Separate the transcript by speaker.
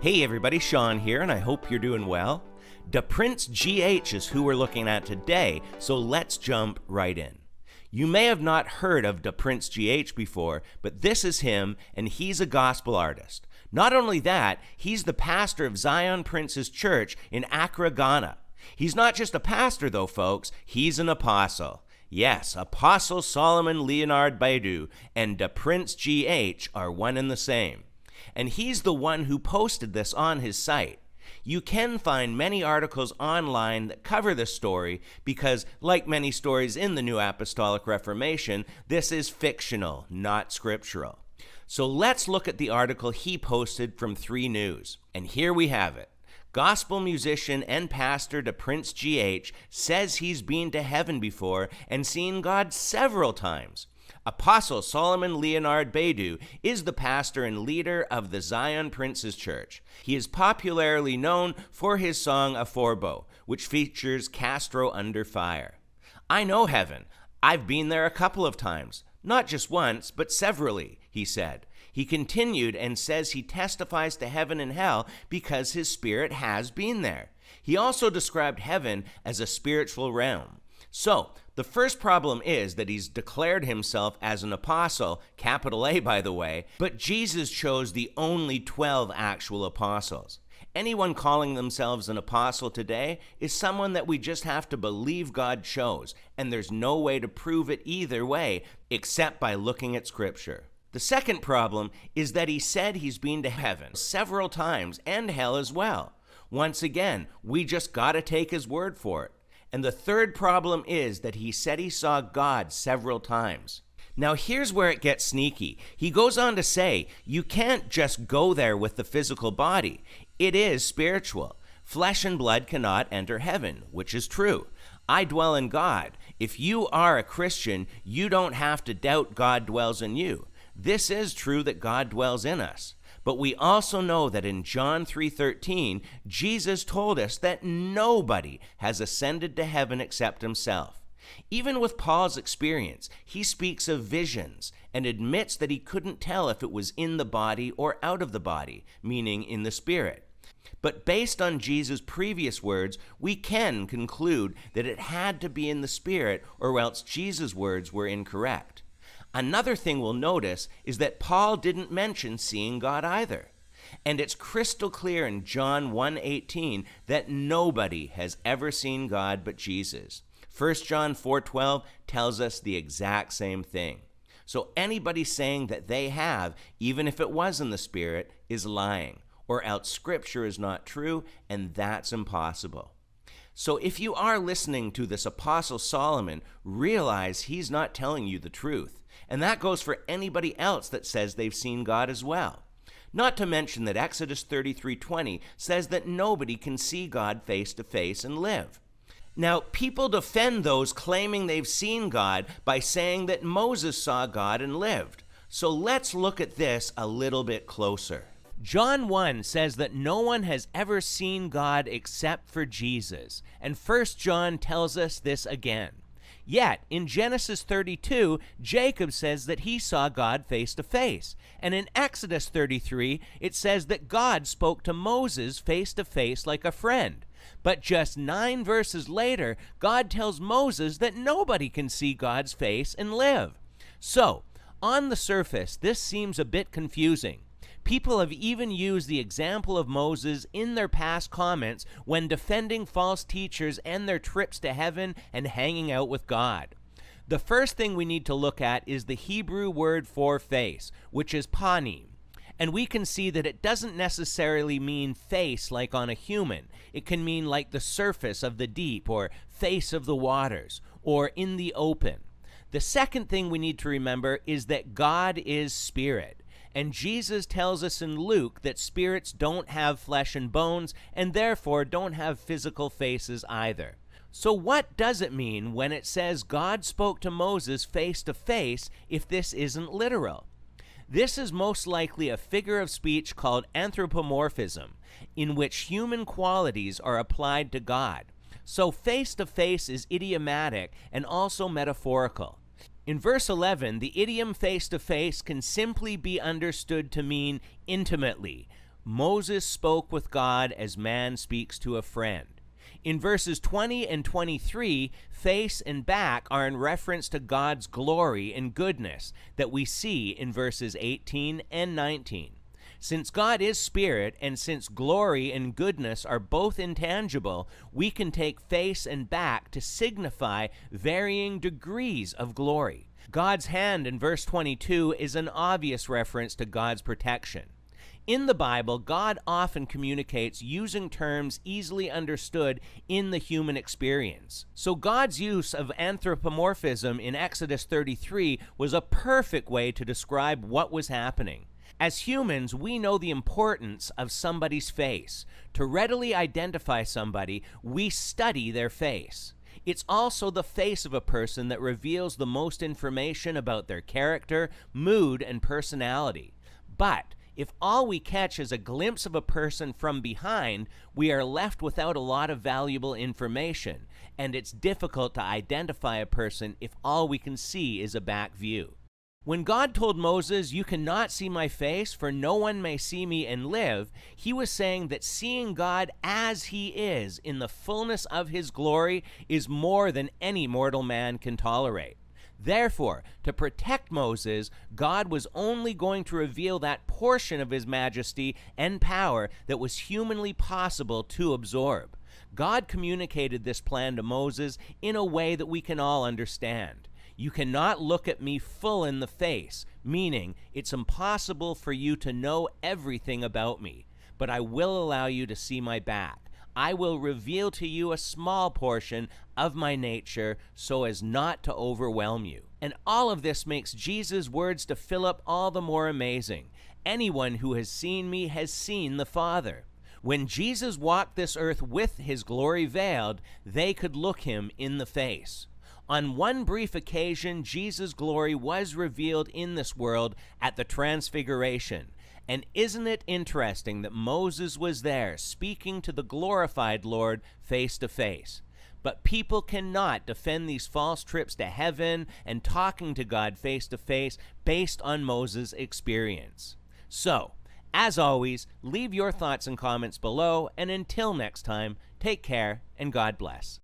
Speaker 1: Hey everybody, Sean here, and I hope you're doing well. Da Prince GH is who we're looking at today, so let's jump right in. You may have not heard of Da Prince GH before, but this is him, and he's a gospel artist. Not only that, he's the pastor of Zion Prince's Church in Accra, Ghana. He's not just a pastor though, folks, he's an apostle. Yes, Apostle Solomon Leonard Baidu and Da Prince GH are one and the same. And he's the one who posted this on his site. You can find many articles online that cover this story because, like many stories in the New Apostolic Reformation, this is fictional, not scriptural. So let's look at the article he posted from 3 News. And here we have it. Gospel musician and pastor Da Prince GH says he's been to heaven before and seen God several times. Apostle Solomon Leonard Baidu is the pastor and leader of the Zion Prince's Church. He is popularly known for his song Aforbo, which features Castro under fire. I know heaven. I've been there a couple of times. Not just once, but severally, he said. He continued and says he testifies to heaven and hell because his spirit has been there. He also described heaven as a spiritual realm. So, the first problem is that he's declared himself as an apostle, capital A by the way, but Jesus chose the only 12 actual apostles. Anyone calling themselves an apostle today is someone that we just have to believe God chose, and there's no way to prove it either way except by looking at Scripture. The second problem is that he said he's been to heaven several times and hell as well. Once again, we just gotta take his word for it. And the third problem is that he said he saw God several times. Now here's where it gets sneaky. He goes on to say, you can't just go there with the physical body. It is spiritual. Flesh and blood cannot enter heaven, which is true. I dwell in God. If you are a Christian, you don't have to doubt God dwells in you. This is true that God dwells in us. But we also know that in John 3:13, Jesus told us that nobody has ascended to heaven except himself. Even with Paul's experience, he speaks of visions and admits that he couldn't tell if it was in the body or out of the body, meaning in the spirit. But based on Jesus' previous words, we can conclude that it had to be in the spirit, or else Jesus' words were incorrect. Another thing we'll notice is that Paul didn't mention seeing God either. And it's crystal clear in John 1:18 that nobody has ever seen God but Jesus. 1 John 4:12 tells us the exact same thing. So anybody saying that they have, even if it was in the Spirit, is lying, or else Scripture is not true, and that's impossible. So if you are listening to this Apostle Solomon, realize he's not telling you the truth. And that goes for anybody else that says they've seen God as well. Not to mention that Exodus 33:20 says that nobody can see God face to face and live. Now, people defend those claiming they've seen God by saying that Moses saw God and lived. So let's look at this a little bit closer. John 1 says that no one has ever seen God except for Jesus, and 1 John tells us this again. Yet, in Genesis 32, Jacob says that he saw God face to face, and in Exodus 33, it says that God spoke to Moses face to face like a friend. But just 9 verses later, God tells Moses that nobody can see God's face and live. So, on the surface, this seems a bit confusing. People have even used the example of Moses in their past comments when defending false teachers and their trips to heaven and hanging out with God. The first thing we need to look at is the Hebrew word for face, which is panim. And we can see that it doesn't necessarily mean face like on a human. It can mean like the surface of the deep, or face of the waters, or in the open. The second thing we need to remember is that God is spirit. And Jesus tells us in Luke that spirits don't have flesh and bones, and therefore don't have physical faces either. So what does it mean when it says God spoke to Moses face to face if this isn't literal? This is most likely a figure of speech called anthropomorphism, in which human qualities are applied to God. So face to face is idiomatic and also metaphorical. In verse 11, the idiom face to face can simply be understood to mean intimately, Moses spoke with God as man speaks to a friend. In verses 20 and 23, face and back are in reference to God's glory and goodness that we see in verses 18 and 19. Since God is spirit, and since glory and goodness are both intangible, we can take face and back to signify varying degrees of glory. God's hand in verse 22 is an obvious reference to God's protection. In the Bible, God often communicates using terms easily understood in the human experience. So God's use of anthropomorphism in Exodus 33 was a perfect way to describe what was happening. As humans, we know the importance of somebody's face. To readily identify somebody, we study their face. It's also the face of a person that reveals the most information about their character, mood, and personality. But if all we catch is a glimpse of a person from behind, we are left without a lot of valuable information, and it's difficult to identify a person if all we can see is a back view. When God told Moses, "You cannot see my face, for no one may see me and live," he was saying that seeing God as he is in the fullness of his glory is more than any mortal man can tolerate. Therefore, to protect Moses, God was only going to reveal that portion of his majesty and power that was humanly possible to absorb. God communicated this plan to Moses in a way that we can all understand. You cannot look at me full in the face, meaning it's impossible for you to know everything about me, but I will allow you to see my back. I will reveal to you a small portion of my nature so as not to overwhelm you. And all of this makes Jesus' words to Philip all the more amazing. Anyone who has seen me has seen the Father. When Jesus walked this earth with his glory veiled, they could look him in the face. On one brief occasion, Jesus' glory was revealed in this world at the Transfiguration. And isn't it interesting that Moses was there speaking to the glorified Lord face to face? But people cannot defend these false trips to heaven and talking to God face to face based on Moses' experience. So, as always, leave your thoughts and comments below, and until next time, take care and God bless.